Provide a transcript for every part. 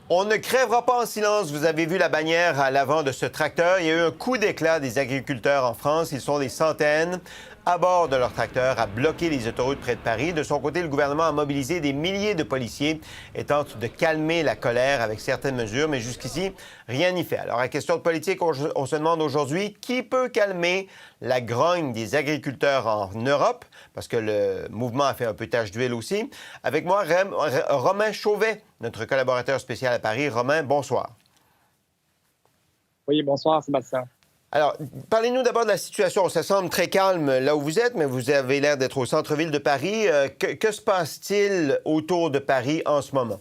On ne crèvera pas en silence. Vous avez vu la bannière à l'avant de ce tracteur. Il y a eu un coup d'éclat des agriculteurs en France. Ils sont des centaines à bord de leur tracteur à bloquer les autoroutes près de Paris. De son côté, le gouvernement a mobilisé des milliers de policiers et tente de calmer la colère avec certaines mesures, mais jusqu'ici, rien n'y fait. Alors, à question de politique, on se demande aujourd'hui qui peut calmer la grogne des agriculteurs en Europe, parce que le mouvement a fait un peu tache d'huile aussi. Avec moi, Romain Chauvet, notre collaborateur spécial à Paris. Romain, bonsoir. Oui, bonsoir Sébastien. Alors, parlez-nous d'abord de la situation. Ça semble très calme là où vous êtes, mais vous avez l'air d'être au centre-ville de Paris. Que se passe-t-il autour de Paris en ce moment?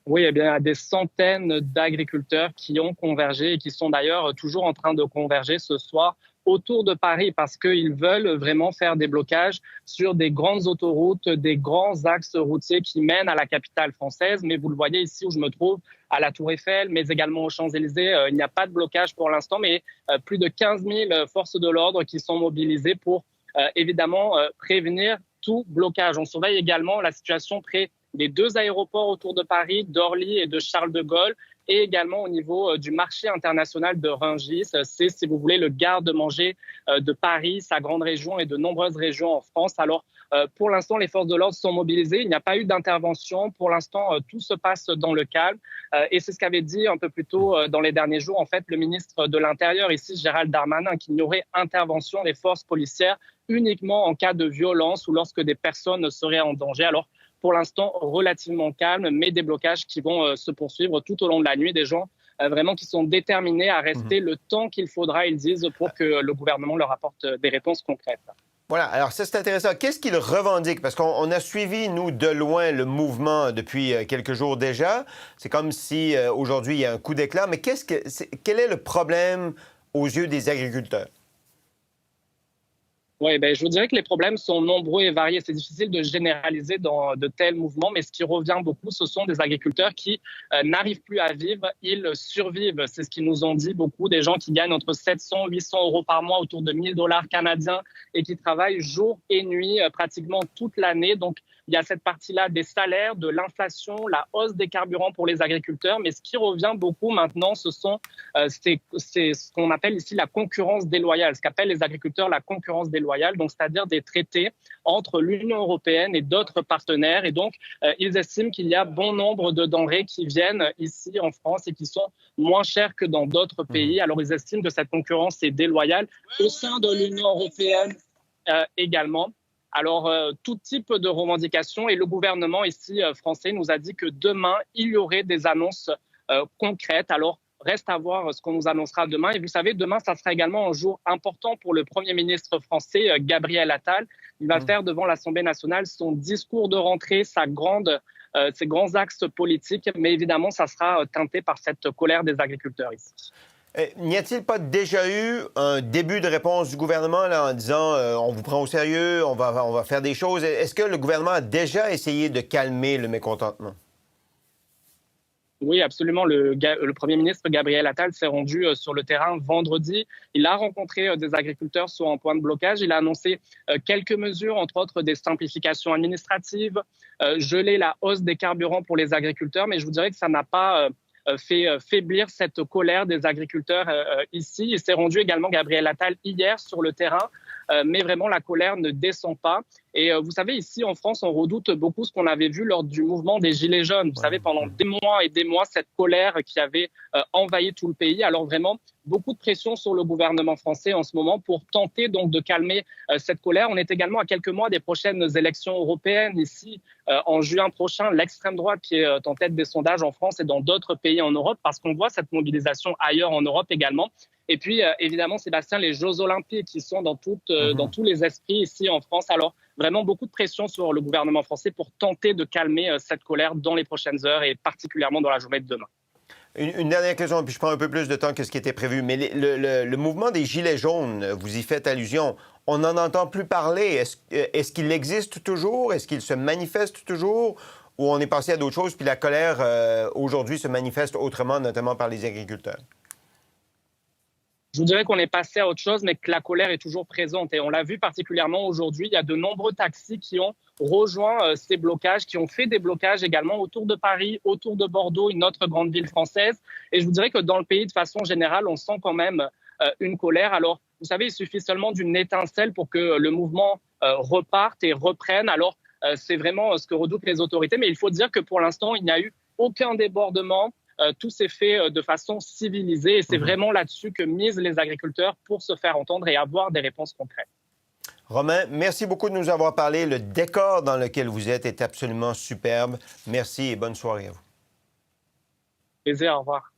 Oui, eh bien, il y a des centaines d'agriculteurs qui ont convergé et qui sont d'ailleurs toujours en train de converger ce soir autour de Paris parce qu'ils veulent vraiment faire des blocages sur des grandes autoroutes, des grands axes routiers qui mènent à la capitale française. Mais vous le voyez ici où je me trouve, à la Tour Eiffel, mais également aux Champs-Élysées, il n'y a pas de blocage pour l'instant, mais plus de 15 000 forces de l'ordre qui sont mobilisées pour évidemment prévenir tout blocage. On surveille également la situation près des deux aéroports autour de Paris, d'Orly et de Charles de Gaulle, et également au niveau du marché international de Rungis. C'est, si vous voulez, le garde-manger de Paris, sa grande région et de nombreuses régions en France. Alors, pour l'instant, les forces de l'ordre sont mobilisées. Il n'y a pas eu d'intervention. Pour l'instant, tout se passe dans le calme. Et c'est ce qu'avait dit un peu plus tôt dans les derniers jours, en fait, le ministre de l'Intérieur, ici, Gérald Darmanin, qu'il n'y aurait intervention des forces policières uniquement en cas de violence ou lorsque des personnes seraient en danger. Alors, pour l'instant, relativement calme, mais des blocages qui vont se poursuivre tout au long de la nuit. Des gens vraiment qui sont déterminés à rester le temps qu'il faudra, ils disent, pour que le gouvernement leur apporte des réponses concrètes. Voilà, alors ça c'est intéressant. Qu'est-ce qu'ils revendiquent? Parce qu'on a suivi, nous, de loin le mouvement depuis quelques jours déjà. C'est comme si aujourd'hui il y a un coup d'éclat. Mais quel est le problème aux yeux des agriculteurs? Oui, je vous dirais que les problèmes sont nombreux et variés. C'est difficile de généraliser dans de tels mouvements, mais ce qui revient beaucoup, ce sont des agriculteurs qui n'arrivent plus à vivre, ils survivent. C'est ce qu'ils nous ont dit beaucoup, des gens qui gagnent entre 700 et 800 euros par mois, autour de 1 000 $ canadiens, et qui travaillent jour et nuit pratiquement toute l'année. Donc, il y a cette partie-là des salaires, de l'inflation, la hausse des carburants pour les agriculteurs. Mais ce qui revient beaucoup maintenant, c'est ce qu'on appelle ici la concurrence déloyale, ce qu'appellent les agriculteurs la concurrence déloyale, donc c'est-à-dire des traités entre l'Union européenne et d'autres partenaires. Et donc, ils estiment qu'il y a bon nombre de denrées qui viennent ici en France et qui sont moins chères que dans d'autres pays. Alors, ils estiment que cette concurrence est déloyale au sein de l'Union européenne également. Alors, tout type de revendications, et le gouvernement ici français nous a dit que demain, il y aurait des annonces concrètes. Alors, reste à voir ce qu'on nous annoncera demain. Et vous savez, demain, ça sera également un jour important pour le Premier ministre français, Gabriel Attal. Il va faire devant l'Assemblée nationale son discours de rentrée, ses grands axes politiques. Mais évidemment, ça sera teinté par cette colère des agriculteurs ici. N'y a-t-il pas déjà eu un début de réponse du gouvernement là, en disant on vous prend au sérieux, on va faire des choses? Est-ce que le gouvernement a déjà essayé de calmer le mécontentement? Oui, absolument. Le Premier ministre Gabriel Attal s'est rendu sur le terrain vendredi. Il a rencontré des agriculteurs sur un point de blocage. Il a annoncé quelques mesures, entre autres des simplifications administratives, geler la hausse des carburants pour les agriculteurs. Mais je vous dirais que ça n'a pas fait faiblir cette colère des agriculteurs ici. Il s'est rendu également, Gabriel Attal, hier sur le terrain. Mais vraiment, la colère ne descend pas. Et vous savez, ici en France, on redoute beaucoup ce qu'on avait vu lors du mouvement des Gilets jaunes. Vous savez, pendant des mois et des mois, cette colère qui avait envahi tout le pays. Alors vraiment, beaucoup de pression sur le gouvernement français en ce moment pour tenter donc de calmer cette colère. On est également à quelques mois des prochaines élections européennes. Ici, en juin prochain, l'extrême droite qui est en tête des sondages en France et dans d'autres pays en Europe, parce qu'on voit cette mobilisation ailleurs en Europe également. Et puis, évidemment, Sébastien, les Jeux Olympiques qui sont dans tous les esprits ici en France. Alors, vraiment beaucoup de pression sur le gouvernement français pour tenter de calmer cette colère dans les prochaines heures et particulièrement dans la journée de demain. Une dernière question, puis je prends un peu plus de temps que ce qui était prévu. Mais le mouvement des Gilets jaunes, vous y faites allusion, on n'en entend plus parler. Est-ce qu'il existe toujours? Est-ce qu'il se manifeste toujours? Ou on est passé à d'autres choses, puis la colère, aujourd'hui, se manifeste autrement, notamment par les agriculteurs? Je vous dirais qu'on est passé à autre chose, mais que la colère est toujours présente. Et on l'a vu particulièrement aujourd'hui, il y a de nombreux taxis qui ont rejoint ces blocages, qui ont fait des blocages également autour de Paris, autour de Bordeaux, une autre grande ville française. Et je vous dirais que dans le pays, de façon générale, on sent quand même une colère. Alors, vous savez, il suffit seulement d'une étincelle pour que le mouvement reparte et reprenne. Alors, c'est vraiment ce que redoutent les autorités. Mais il faut dire que pour l'instant, il n'y a eu aucun débordement. Tout s'est fait de façon civilisée et c'est vraiment là-dessus que misent les agriculteurs pour se faire entendre et avoir des réponses concrètes. Romain, merci beaucoup de nous avoir parlé. Le décor dans lequel vous êtes est absolument superbe. Merci et bonne soirée à vous. Plaisir, au revoir.